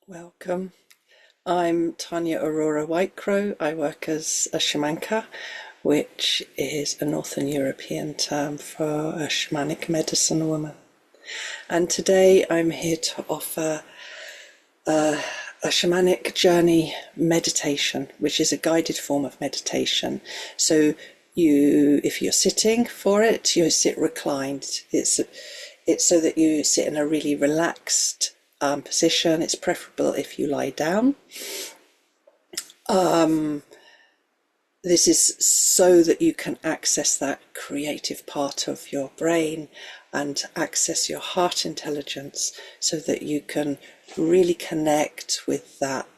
Welcome. I'm Tania Aurora Whitecrow. I work as a shamanka, which is a Northern European term for a shamanic medicine woman. And today I'm here to offer a shamanic journey meditation, which is a guided form of meditation. So if you're sitting for it, you sit reclined. It's so that you sit in a really relaxed position. It's preferable if you lie down. This is so that you can access that creative part of your brain and access your heart intelligence, so that you can really connect with that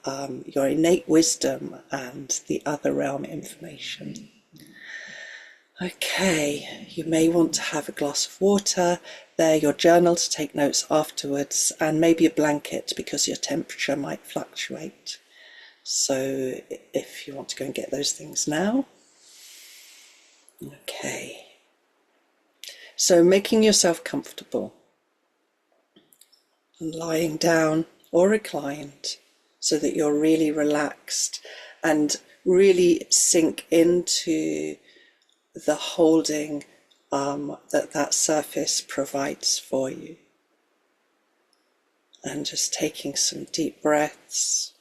your innate wisdom and the other realm information. Okay, you may want to have a glass of water there, your journal to take notes afterwards, and maybe a blanket because your temperature might fluctuate. So if you want to go and get those things now. Okay. So making yourself comfortable and lying down or reclined so that you're really relaxed and really sink into the holding that surface provides for you. And just taking some deep breaths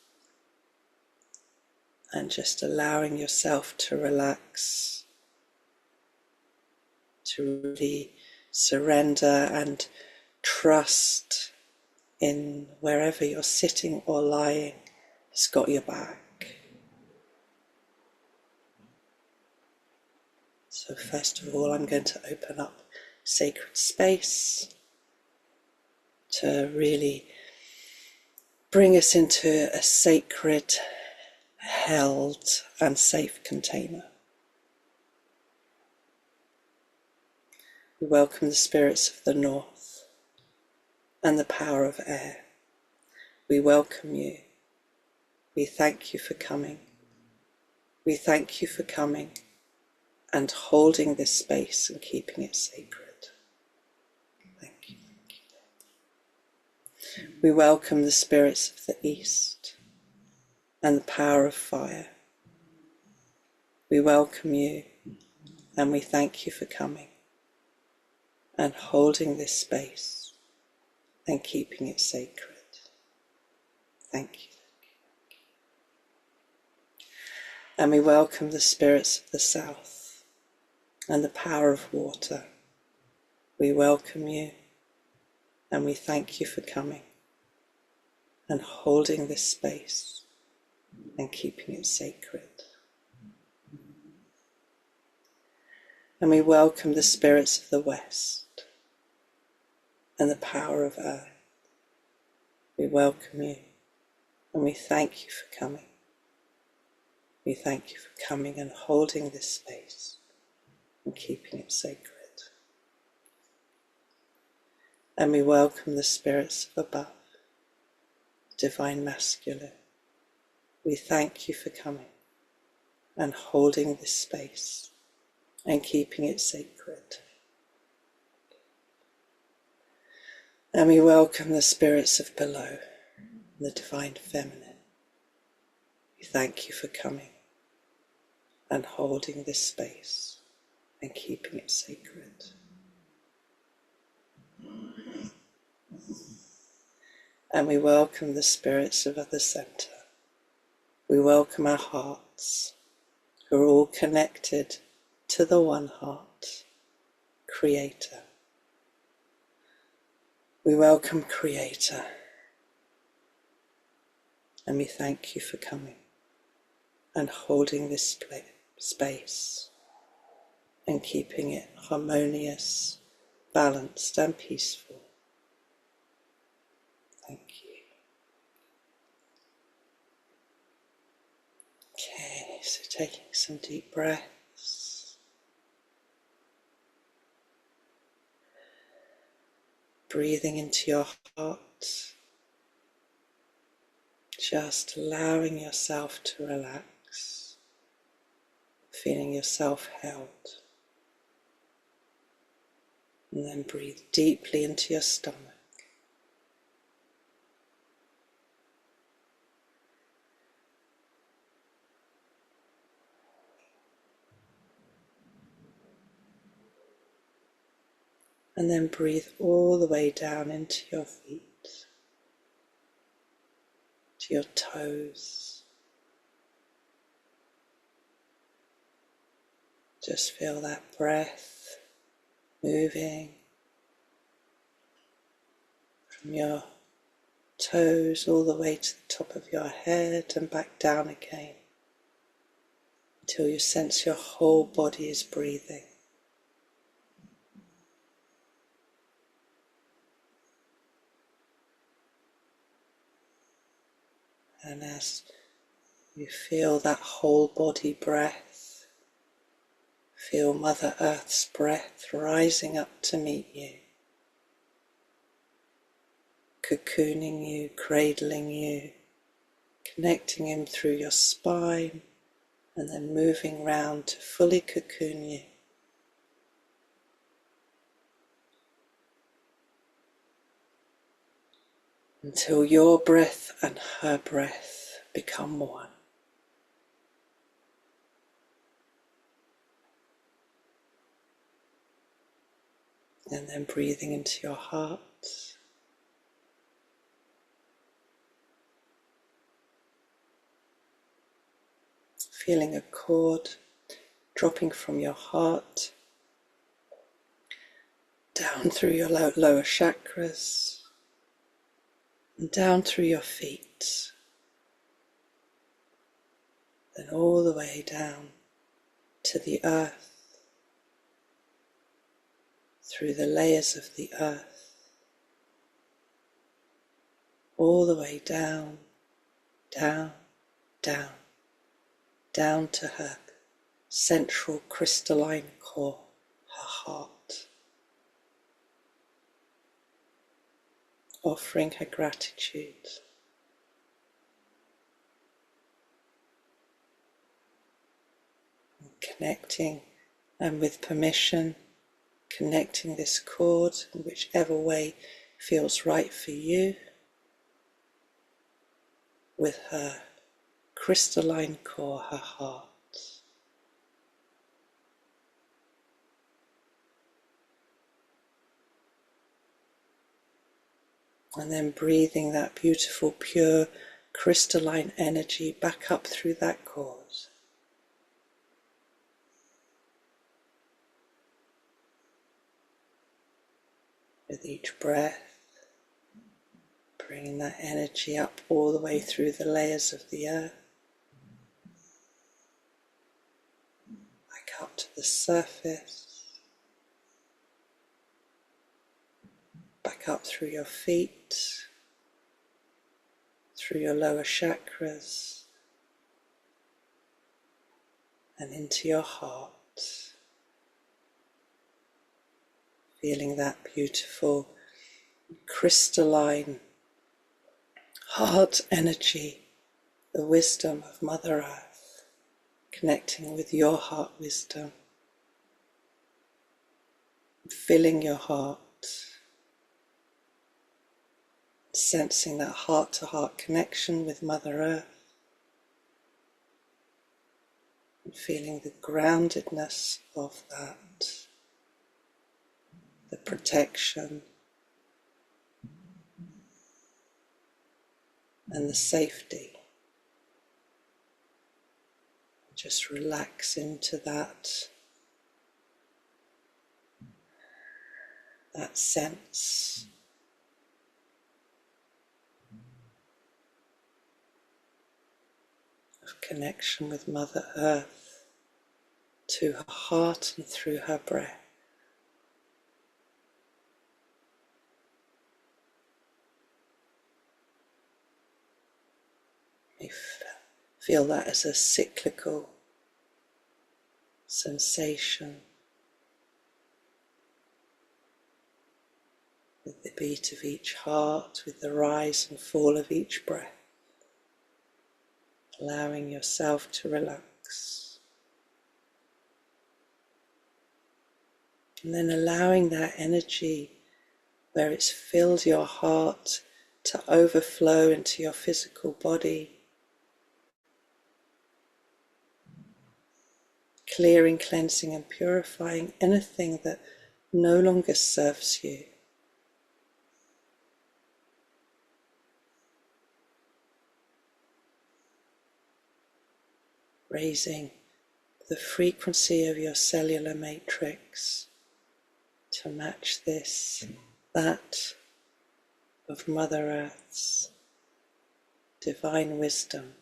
and just allowing yourself to relax, to really surrender and trust in wherever you're sitting or lying has got your back. So first of all, I'm going to open up sacred space to really bring us into a sacred, held and safe container. We welcome the spirits of the north and the power of air. We welcome you. We thank you for coming. We thank you for coming and holding this space and keeping it sacred. Thank you. We welcome the spirits of the east and the power of fire. We welcome you and we thank you for coming and holding this space and keeping it sacred. Thank you. And we welcome the spirits of the south and the power of water. We welcome you and we thank you for coming and holding this space and keeping it sacred. And we welcome the spirits of the west and the power of earth. We welcome you and we thank you for coming. We thank you for coming and holding this space and keeping it sacred. And we welcome the spirits of above, divine masculine. We thank you for coming and holding this space and keeping it sacred. And we welcome the spirits of below, the divine feminine. We thank you for coming and holding this space and keeping it sacred. And we welcome the spirits of the center. We welcome our hearts, who are all connected to the one heart, Creator. We welcome Creator, and we thank you for coming and holding this space and keeping it harmonious, balanced and peaceful. Thank you. Okay, so taking some deep breaths. Breathing into your heart. Just allowing yourself to relax. Feeling yourself held. And then breathe deeply into your stomach. And then breathe all the way down into your feet, to your toes. Just feel that breath moving from your toes all the way to the top of your head and back down again until you sense your whole body is breathing. And as you feel that whole body breath, feel Mother Earth's breath rising up to meet you, cocooning you, cradling you, connecting him through your spine, and then moving round to fully cocoon you. Until your breath and her breath become one. And then breathing into your heart. Feeling a cord dropping from your heart down through your lower chakras and down through your feet, then all the way down to the earth, through the layers of the earth, all the way down, down, down, down to her central crystalline core, her heart, offering her gratitude. And connecting, and with permission, connecting this cord in whichever way feels right for you with her crystalline core, her heart. And then breathing that beautiful, pure, crystalline energy back up through that cord. With each breath, bringing that energy up all the way through the layers of the earth, back up to the surface, back up through your feet, through your lower chakras, and into your heart. Feeling that beautiful crystalline heart energy, the wisdom of Mother Earth, connecting with your heart wisdom, filling your heart, sensing that heart-to-heart connection with Mother Earth, and feeling the groundedness of that, the protection and the safety. Just relax into that sense of connection with Mother Earth, to her heart and through her breath. You feel that as a cyclical sensation with the beat of each heart, with the rise and fall of each breath, allowing yourself to relax. And then allowing that energy where it's filled your heart to overflow into your physical body, clearing, cleansing and purifying anything that no longer serves you. Raising the frequency of your cellular matrix to match that of Mother Earth's divine wisdom,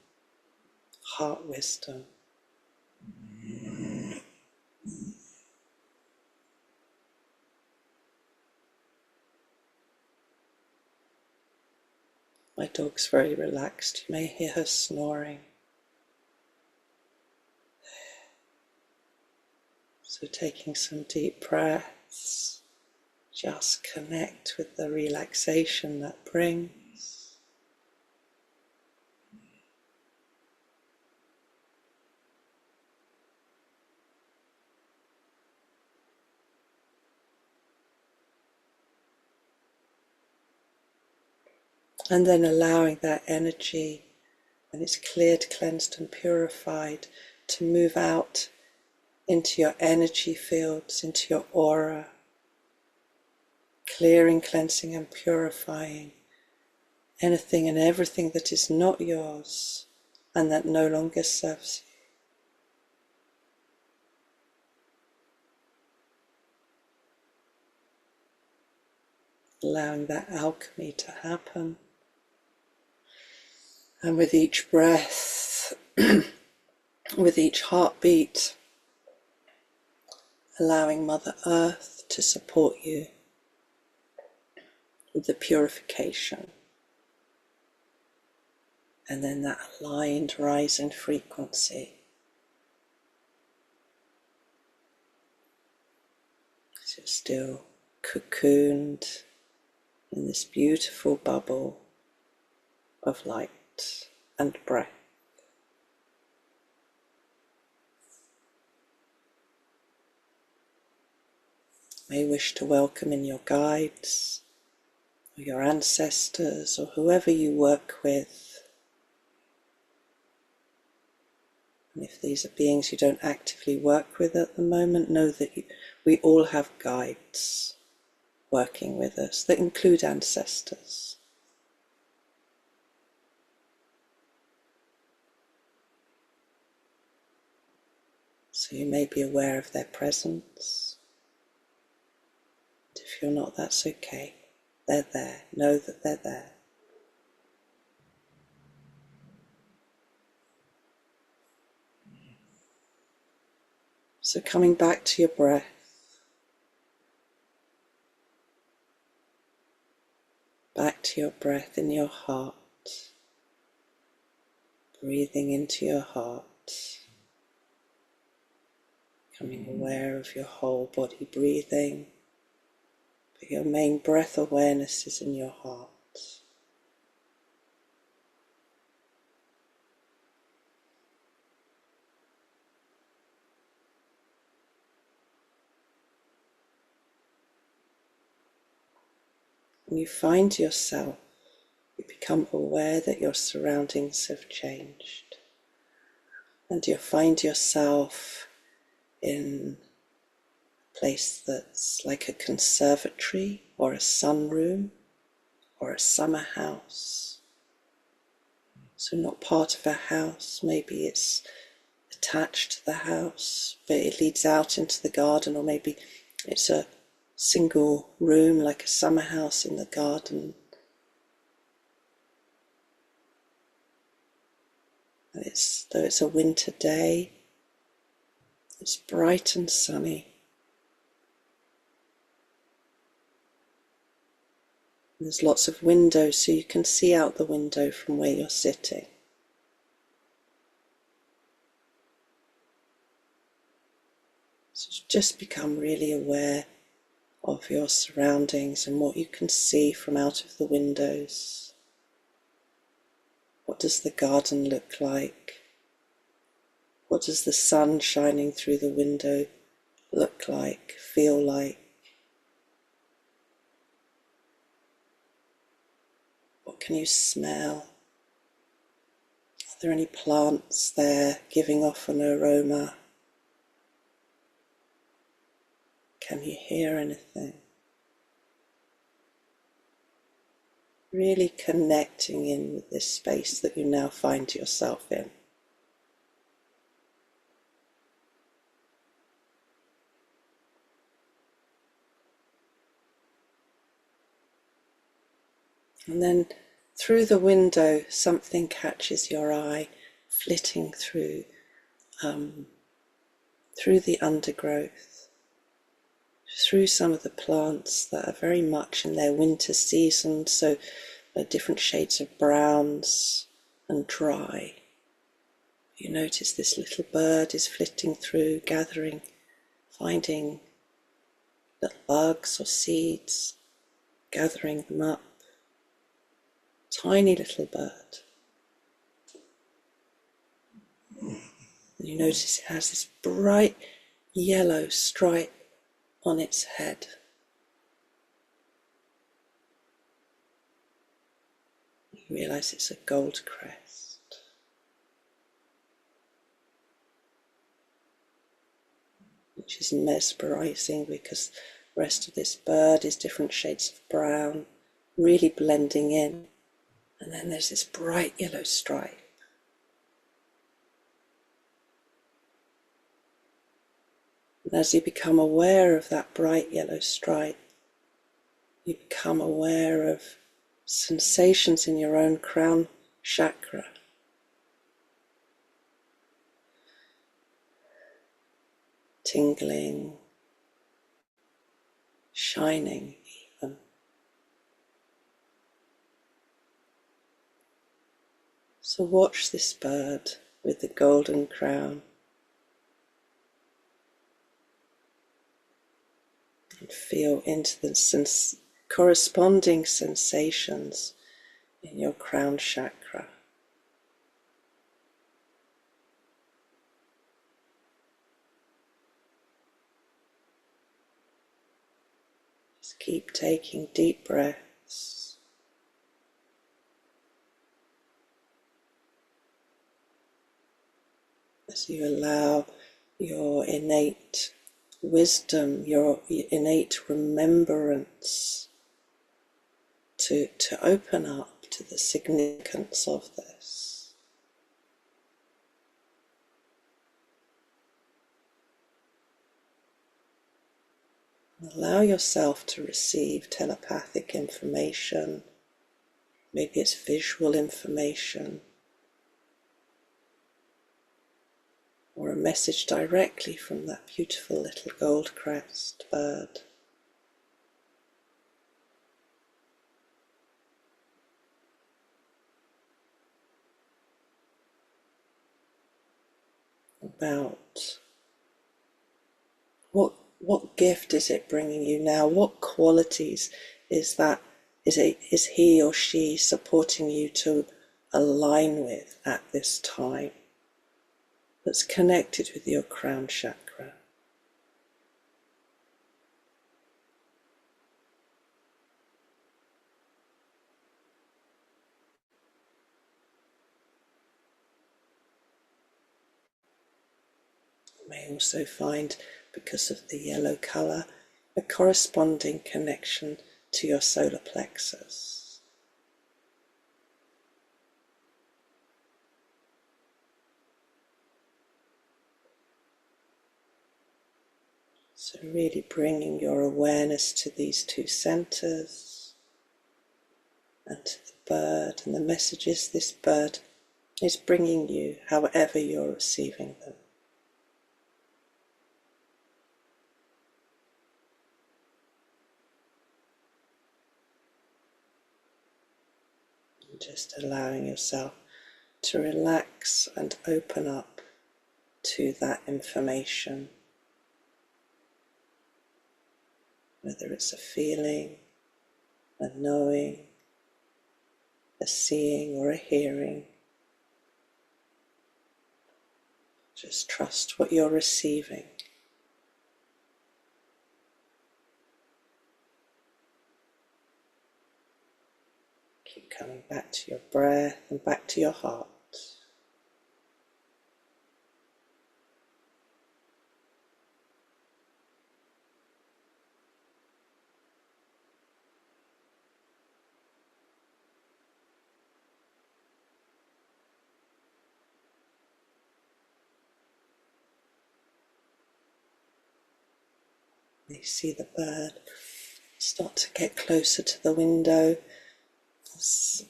heart wisdom. My dog's very relaxed. You may hear her snoring. So taking some deep breaths, just connect with the relaxation that brings. And then allowing that energy, when it's cleared, cleansed and purified, to move out into your energy fields, into your aura, clearing, cleansing and purifying anything and everything that is not yours and that no longer serves you. Allowing that alchemy to happen. And with each breath, with each heartbeat, allowing Mother Earth to support you with the purification. And then that aligned rise in frequency. So you're still cocooned in this beautiful bubble of light and breath. You may wish to welcome in your guides, or your ancestors, or whoever you work with. And if these are beings you don't actively work with at the moment, know that we all have guides working with us that include ancestors. So you may be aware of their presence. And if you're not, that's okay. They're there. Know that they're there. So coming back to your breath. Back to your breath in your heart. Breathing into your heart. Becoming aware of your whole body breathing. But your main breath awareness is in your heart. When you find yourself, you become aware that your surroundings have changed. And you find yourself in a place that's like a conservatory or a sunroom or a summer house. So not part of a house, maybe it's attached to the house, but it leads out into the garden, or maybe it's a single room like a summer house in the garden. And though it's a winter day, it's bright and sunny. And there's lots of windows, so you can see out the window from where you're sitting. So just become really aware of your surroundings and what you can see from out of the windows. What does the garden look like? What does the sun shining through the window look like, feel like? What can you smell? Are there any plants there giving off an aroma? Can you hear hear anything. Really connecting in with this space that you now find yourself in. And then through the window, something catches your eye, flitting through the undergrowth, through some of the plants that are very much in their winter season, so different shades of browns and dry. You notice this little bird is flitting through, gathering, finding little bugs or seeds, gathering them up. Tiny little bird. And you notice it has this bright yellow stripe on its head. You realize it's a gold crest. Which is mesmerizing because the rest of this bird is different shades of brown, really blending in. And then there's this bright yellow stripe. And as you become aware of that bright yellow stripe, you become aware of sensations in your own crown chakra. Tingling, shining even. So watch this bird with the golden crown and feel into the corresponding sensations in your crown chakra. Just keep taking deep breaths. As you allow your innate wisdom, your innate remembrance to open up to the significance of this. Allow yourself to receive telepathic information. Maybe it's visual information, or a message directly from that beautiful little gold crest bird. About what gift is it bringing you now? What qualities is he or she supporting you to align with at this time? That's connected with your crown chakra. You may also find, because of the yellow colour, a corresponding connection to your solar plexus. So really bringing your awareness to these two centres and to the bird and the messages this bird is bringing you, however you're receiving them. And just allowing yourself to relax and open up to that information. Whether it's a feeling, a knowing, a seeing or a hearing. Just trust what you're receiving. Keep coming back to your breath and back to your heart. You see the bird start to get closer to the window as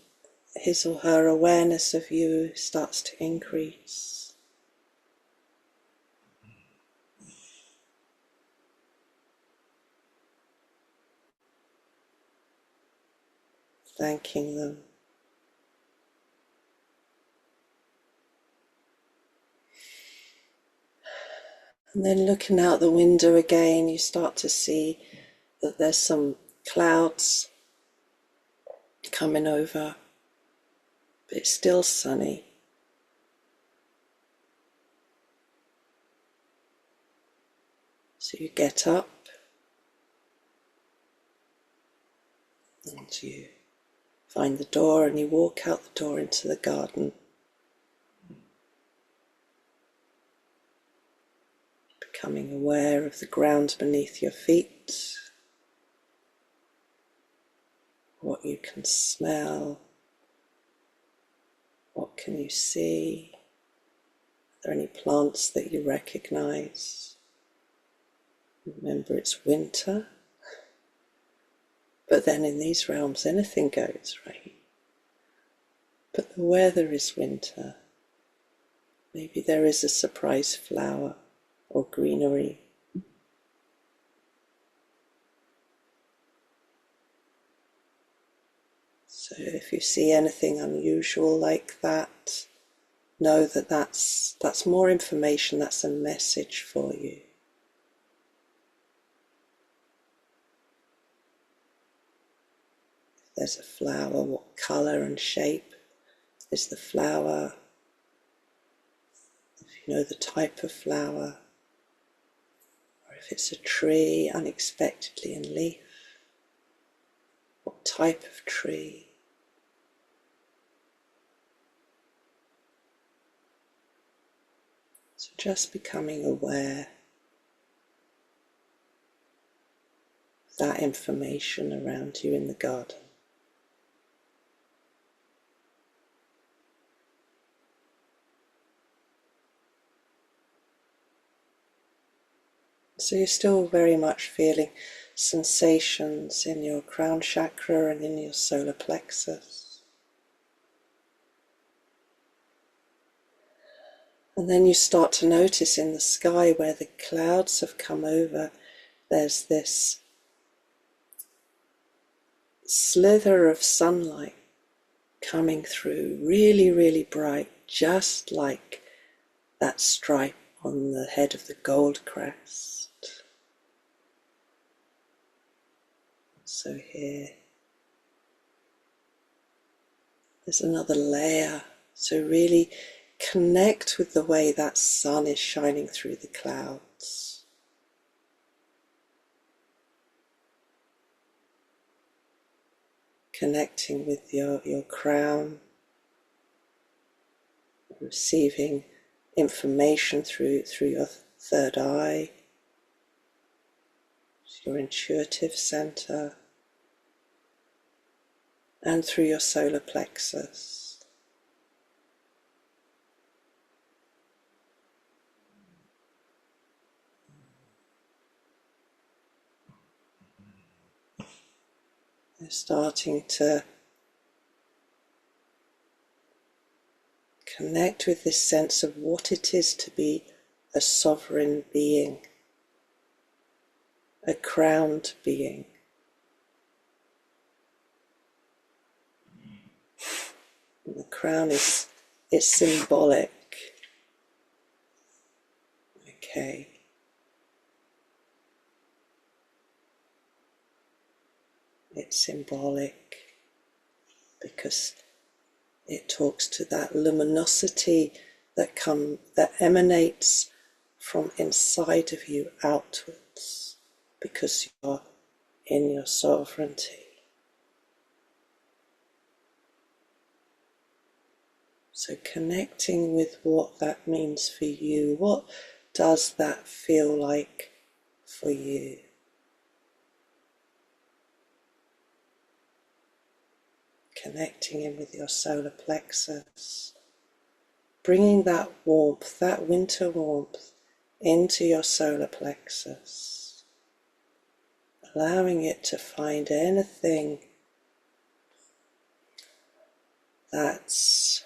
his or her awareness of you starts to increase. Thanking them. And then looking out the window again, you start to see that there's some clouds coming over, but it's still sunny. So you get up and you find the door and you walk out the door into the garden. Becoming aware of the ground beneath your feet, what you can smell, what can you see, are there any plants that you recognize? Remember, it's winter, but then in these realms anything goes, right? But the weather is winter. Maybe there is a surprise flower or greenery. So if you see anything unusual like that, know that that's more information, that's a message for you. If there's a flower, what colour and shape is the flower? If you know the type of flower, or if it's a tree unexpectedly in leaf, what type of tree? So just becoming aware of that information around you in the garden. So you're still very much feeling sensations in your crown chakra and in your solar plexus. And then you start to notice in the sky where the clouds have come over, there's this slither of sunlight coming through, really, really bright, just like that stripe on the head of the gold crest. So here, there's another layer. So really connect with the way that sun is shining through the clouds. Connecting with your crown, receiving information through your third eye, your intuitive center, and through your solar plexus. You're starting to connect with this sense of what it is to be a sovereign being, a crowned being. And the crown is symbolic. Okay. It's symbolic because it talks to that luminosity that emanates from inside of you outwards, because you're in your sovereignty. So connecting with what that means for you, what does that feel like for you? Connecting in with your solar plexus, bringing that warmth, that winter warmth, into your solar plexus. allowing it to find anything that's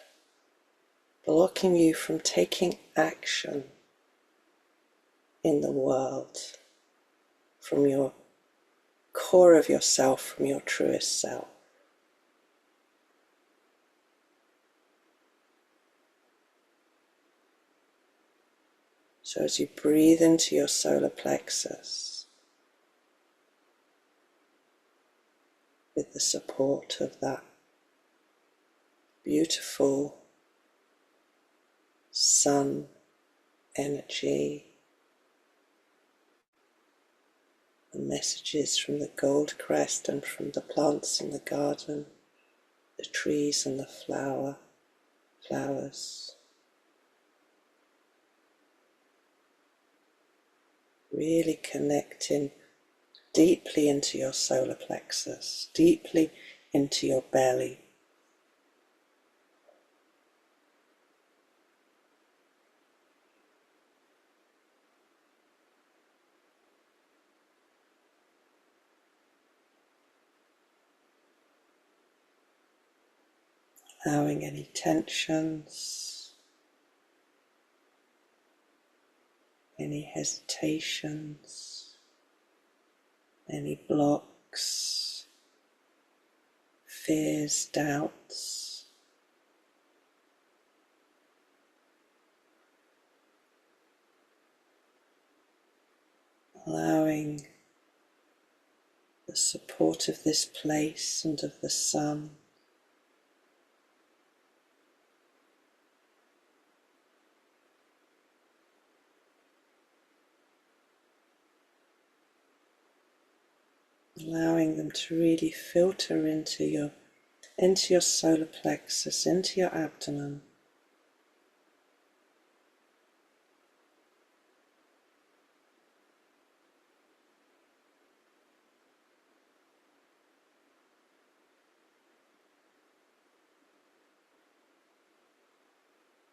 blocking you from taking action in the world from your core of yourself, from your truest self. So as you breathe into your solar plexus, with the support of that beautiful sun energy, the messages from the gold crest and from the plants in the garden, the trees and the flowers. Really connecting deeply into your solar plexus, deeply into your belly. Allowing any tensions, any hesitations, any blocks, fears, doubts. Allowing the support of this place and of the sun allowing them to really filter into your solar plexus, into your abdomen.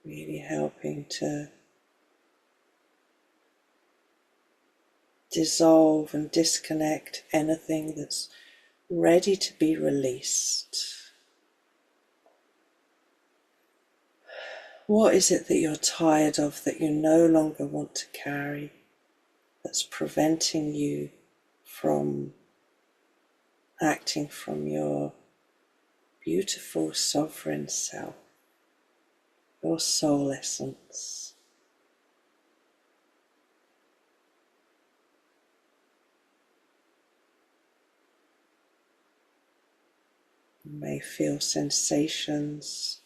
Really helping to dissolve and disconnect anything that's ready to be released. What is it that you're tired of, that you no longer want to carry, that's preventing you from acting from your beautiful sovereign self, your soul essence? You may feel sensations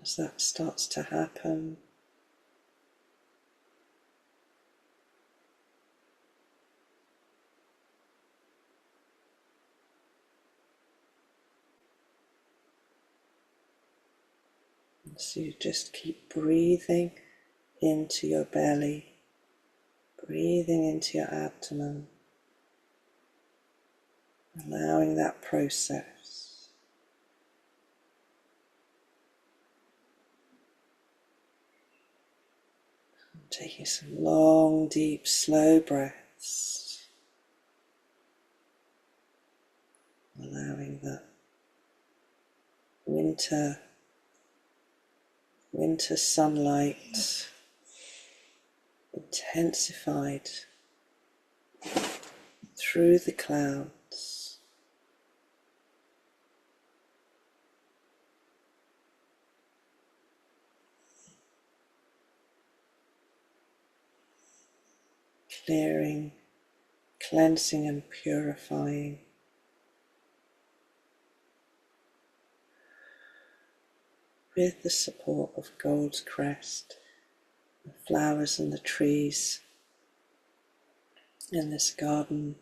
as that starts to happen. And so you just keep breathing into your belly, breathing into your abdomen, allowing that process. Taking some long, deep, slow breaths, allowing that winter sunlight intensified through the clouds, clearing, cleansing and purifying. With the support of gold crest, the flowers and the trees in this garden.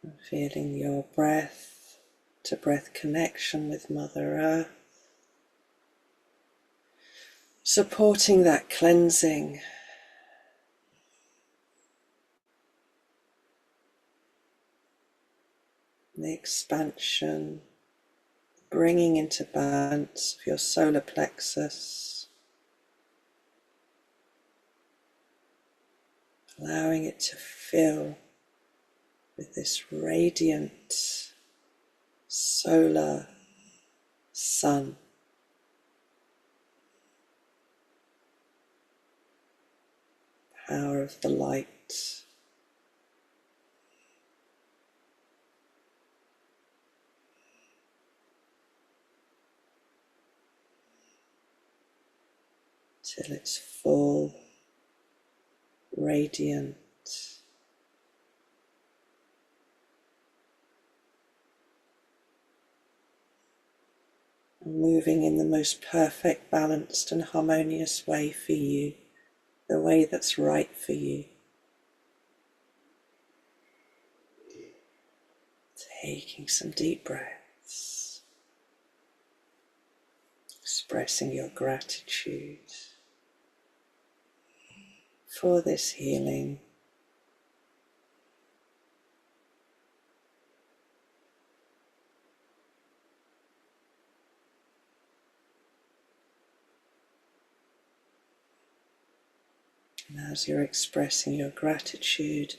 And feeling your breath to breath connection with Mother Earth, supporting that cleansing. the expansion, bringing into balance of your solar plexus, allowing it to fill with this radiant solar sun. Power of the light. Till it's full, radiant. And moving in the most perfect, balanced and harmonious way for you, the way that's right for you. Taking some deep breaths, expressing your gratitude for this healing. And as you're expressing your gratitude,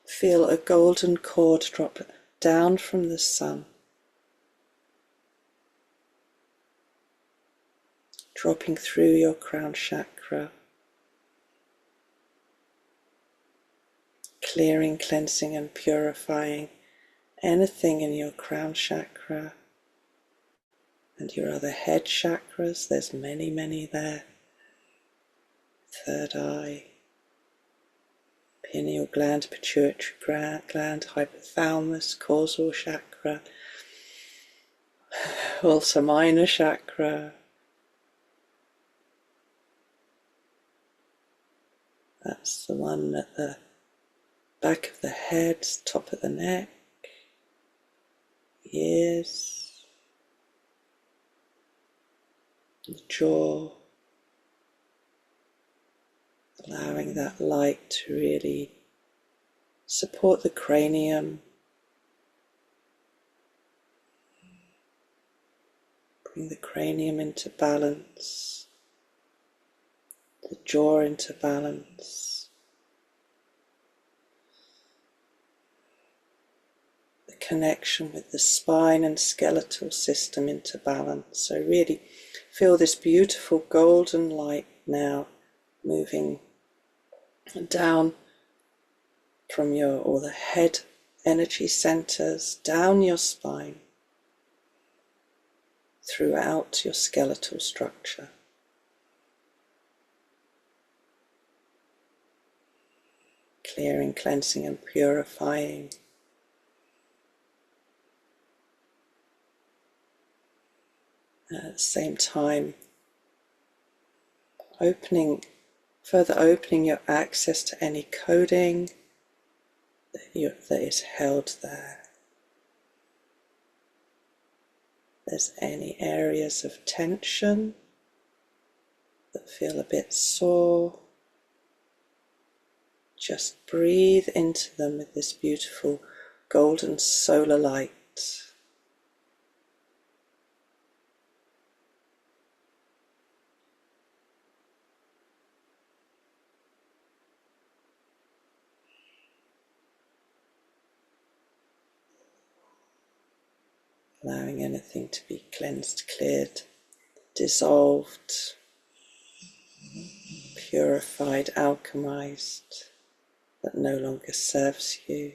feel a golden cord drop down from the sun, dropping through your crown chakra, clearing, cleansing and purifying anything in your crown chakra and your other head chakras. There's many there. Third eye, pineal gland, pituitary gland, hypothalamus, causal chakra, also minor chakra. That's the one at the back of the head, top of the neck, ears, the jaw, allowing that light to really support the cranium, bring the cranium into balance, the jaw into balance, the connection with the spine and skeletal system into balance. So really feel this beautiful golden light now moving down from all the head energy centers, down your spine, throughout your skeletal structure. Clearing, cleansing and purifying. At the same time, further opening your access to any coding that is held there. There's any areas of tension that feel a bit sore, just breathe into them with this beautiful golden solar light. Allowing anything to be cleansed, cleared, dissolved, purified, alchemized, that no longer serves you.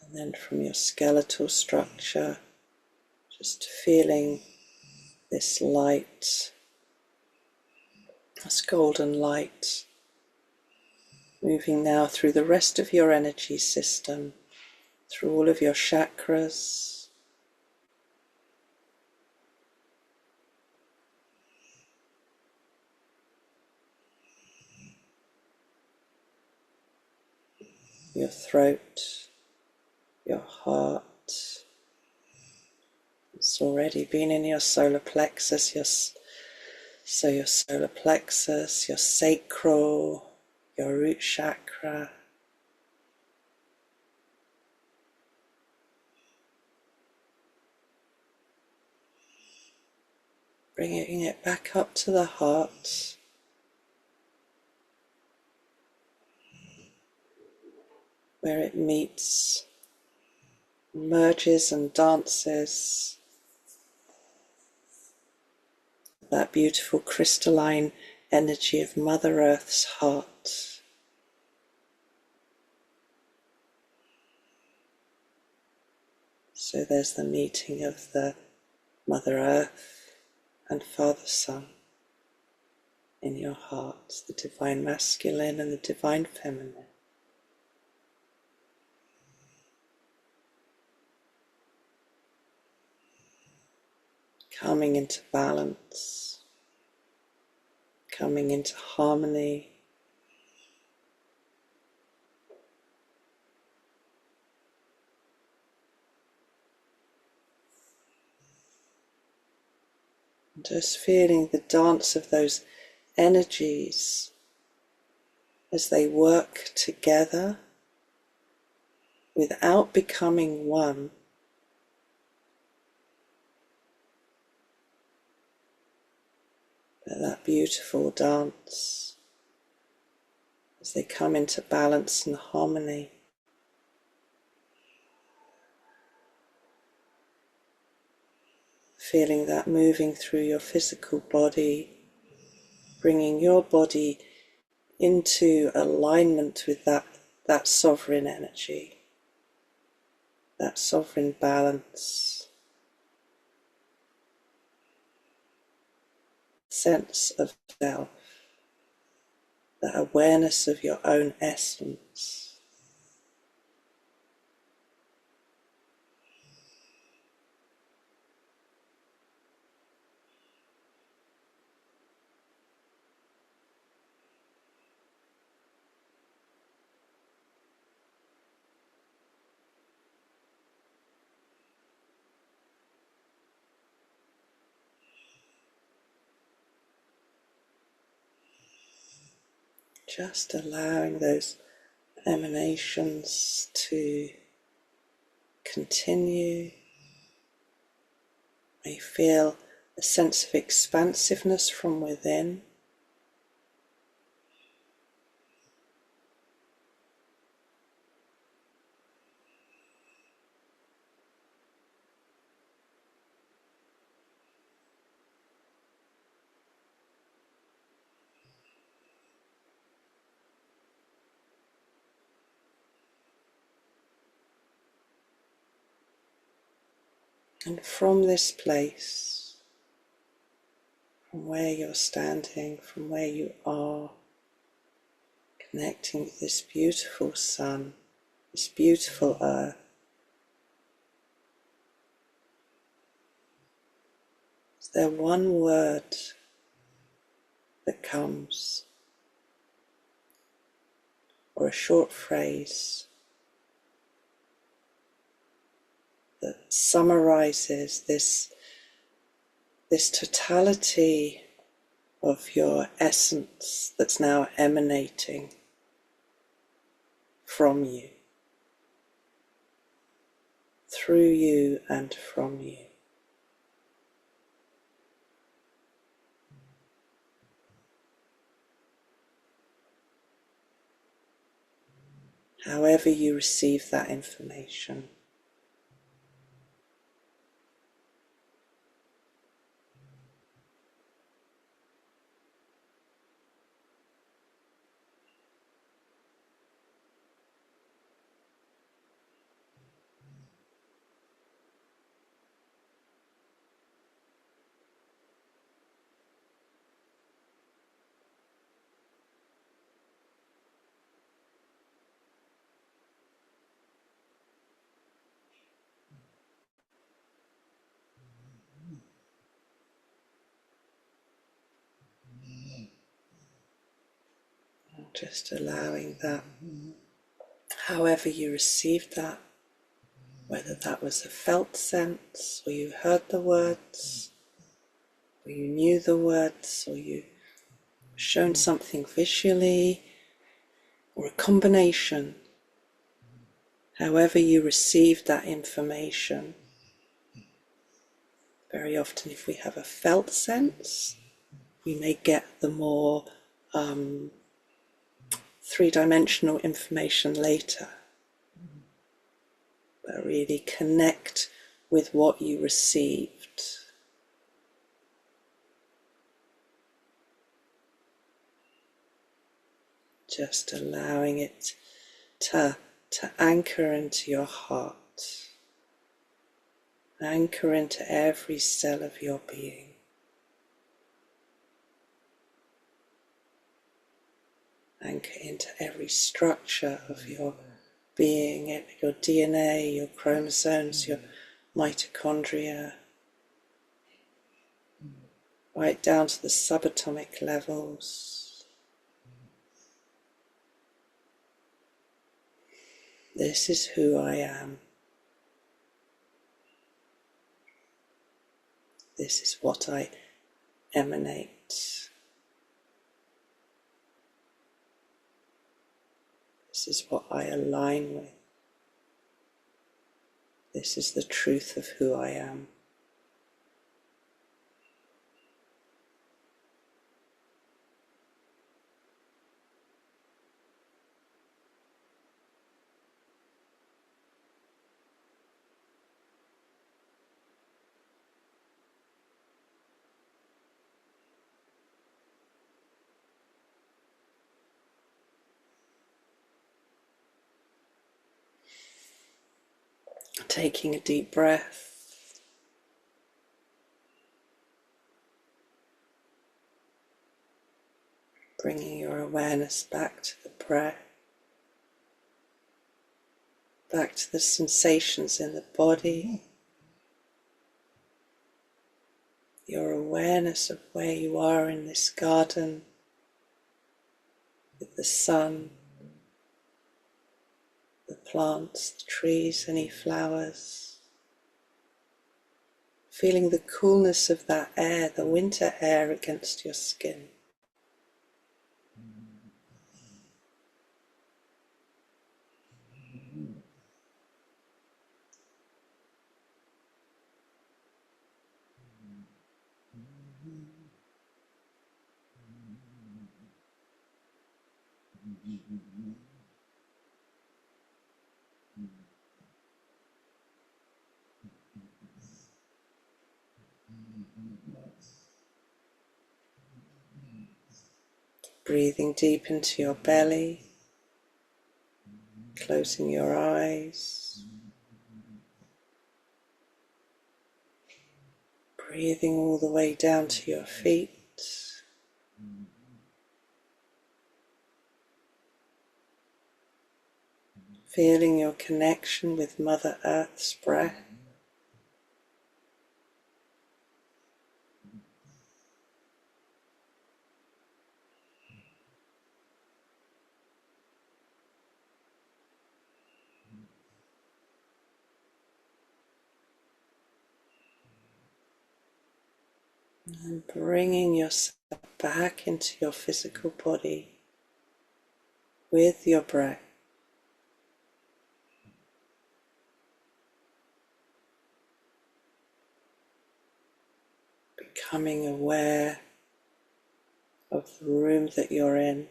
And then from your skeletal structure, just feeling this light, this golden light, moving now through the rest of your energy system, through all of your chakras, your throat, your heart, It's already been in your solar plexus, so your solar plexus, your sacral, your root chakra. Bringing it back up to the heart, where it meets, merges and dances, that beautiful crystalline energy of Mother Earth's heart. So there's the meeting of the Mother Earth and Father Sun in your heart, the divine masculine and the divine feminine. Coming into balance, coming into harmony. Just feeling the dance of those energies as they work together without becoming one. But that beautiful dance as they come into balance and harmony. Feeling that moving through your physical body, bringing your body into alignment with that sovereign energy, that sovereign balance, sense of self, that awareness of your own essence. Just allowing those emanations to continue. You may feel a sense of expansiveness from within. And from this place, from where you're standing, from where you are, connecting with this beautiful sun, this beautiful earth, is there one word that comes, or a short phrase that summarizes this totality of your essence that's now emanating from you, through you and from you? However you receive that information. Just allowing that, however you received that whether that was a felt sense, or you heard the words, or you knew the words, or you shown something visually, or a combination. However you received that information. Very often if we have a felt sense, we may get the more three-dimensional information later. But really connect with what you received. Just allowing it to anchor into your heart. Anchor into every cell of your being. Anchor into every structure of your being, your DNA, your chromosomes, your mitochondria, right down to the subatomic levels. This is who I am. This is what I emanate. This is what I align with. This is the truth of who I am. Taking a deep breath. Bringing your awareness back to the breath. Back to the sensations in the body. Your awareness of where you are in this garden with the sun, the plants, the trees, any flowers. Feeling the coolness of that air, the winter air against your skin. Breathing deep into your belly, closing your eyes, breathing all the way down to your feet, feeling your connection with Mother Earth's breath. And bringing yourself back into your physical body with your breath. Becoming aware of the room that you're in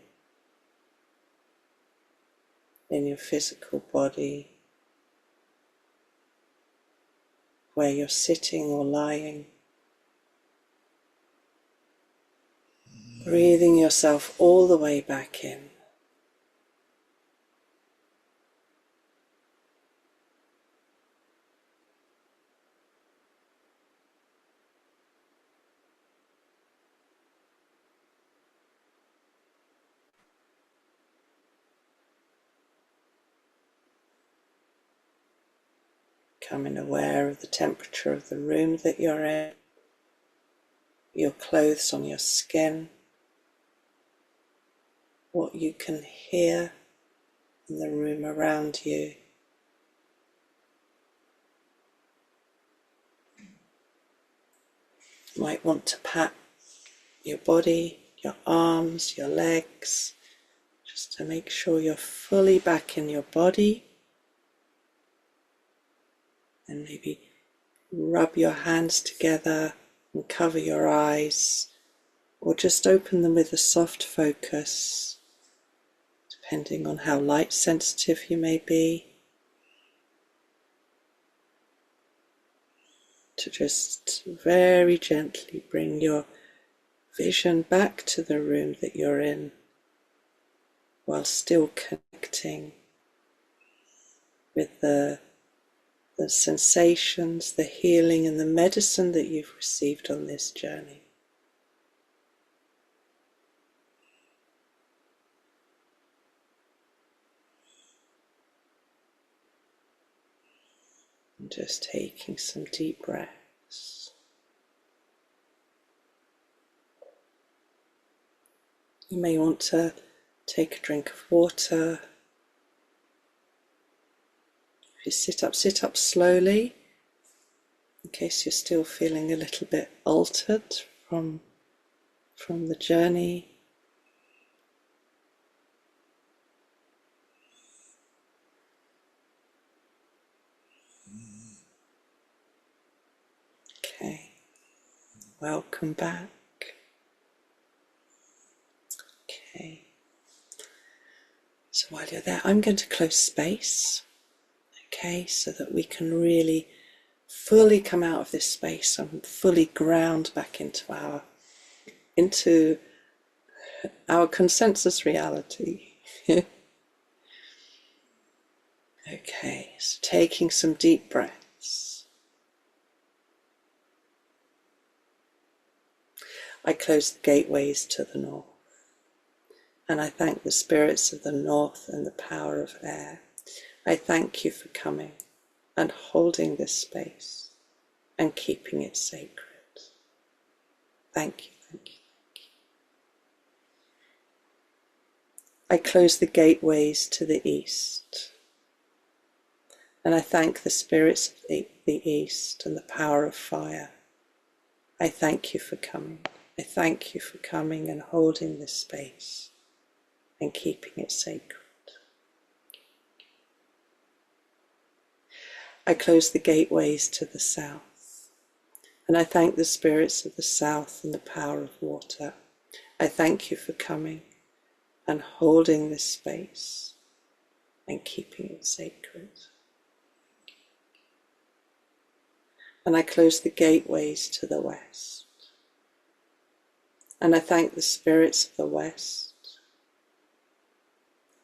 your physical body, where you're sitting or lying. Breathing yourself all the way back in. Becoming aware of the temperature of the room that you're in, your clothes on your skin, what you can hear in the room around you. You might want to pat your body, your arms, your legs, just to make sure you're fully back in your body. And maybe rub your hands together and cover your eyes, or just open them with a soft focus, depending on how light sensitive you may be. To just very gently bring your vision back to the room that you're in, while still connecting with the sensations, the healing and the medicine that you've received on this journey. And just taking some deep breaths. You may want to take a drink of water. If you sit up slowly, in case you're still feeling a little bit altered from the journey. Okay, welcome back. Okay, so while you're there, I'm going to close space, okay, so that we can really fully come out of this space and fully ground back into our consensus reality. Okay, so taking some deep breaths. I close the gateways to the north, and I thank the spirits of the north and the power of air. I thank you for coming and holding this space and keeping it sacred. Thank you, thank you, thank you. I close the gateways to the east, and I thank the spirits of the east and the power of fire. I thank you for coming. I thank you for coming and holding this space and keeping it sacred. I close the gateways to the south, and I thank the spirits of the south and the power of water. I thank you for coming and holding this space and keeping it sacred. And I close the gateways to the west, and I thank the spirits of the west,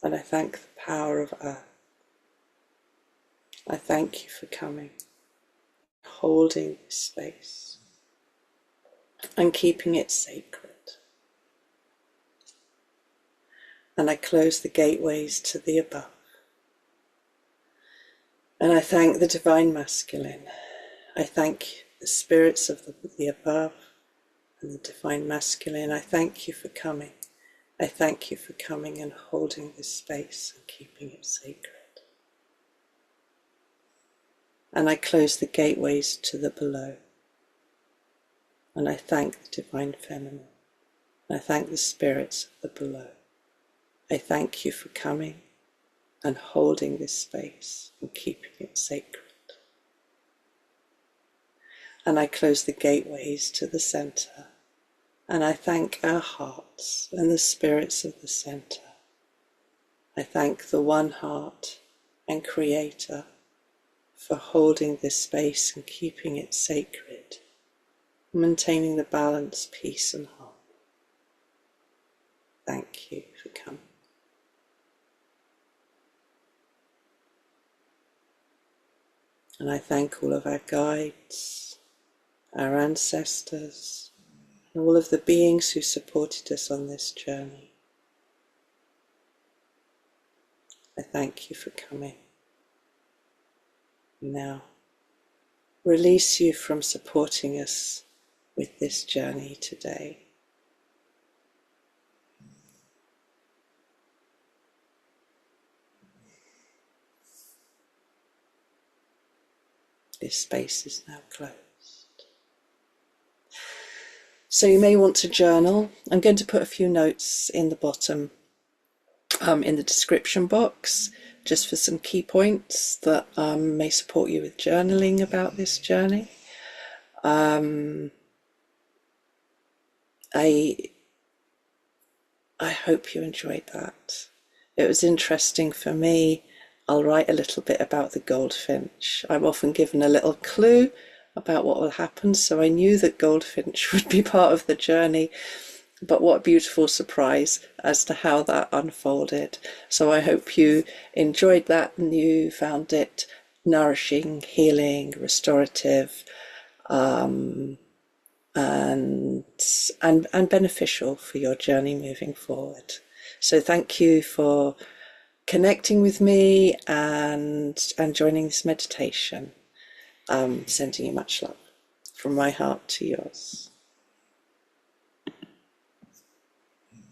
and I thank the power of earth. I thank you for coming, holding this space and keeping it sacred. And I close the gateways to the above. And I thank the divine masculine. I thank the spirits of the above and the divine masculine. I thank you for coming. I thank you for coming and holding this space and keeping it sacred. And I close the gateways to the below. And I thank the divine feminine. I thank the spirits of the below. I thank you for coming and holding this space and keeping it sacred. And I close the gateways to the center. And I thank our hearts and the spirits of the center. I thank the one heart and creator for holding this space and keeping it sacred, maintaining the balance, peace and harmony. Thank you for coming. And I thank all of our guides, our ancestors, and all of the beings who supported us on this journey. I thank you for coming. Now, release you from supporting us with this journey today. This space is now closed. So you may want to journal. I'm going to put a few notes in the bottom, in the description box, just for some key points that may support you with journaling about this journey. I hope you enjoyed that. It was interesting for me. I'll write a little bit about the goldfinch. I'm often given a little clue about what will happen, so I knew that goldfinch would be part of the journey, but what a beautiful surprise as to how that unfolded. So I hope you enjoyed that and you found it nourishing, healing, restorative, and beneficial for your journey moving forward. So thank you for connecting with me and joining this meditation. Sending you much love from my heart to yours.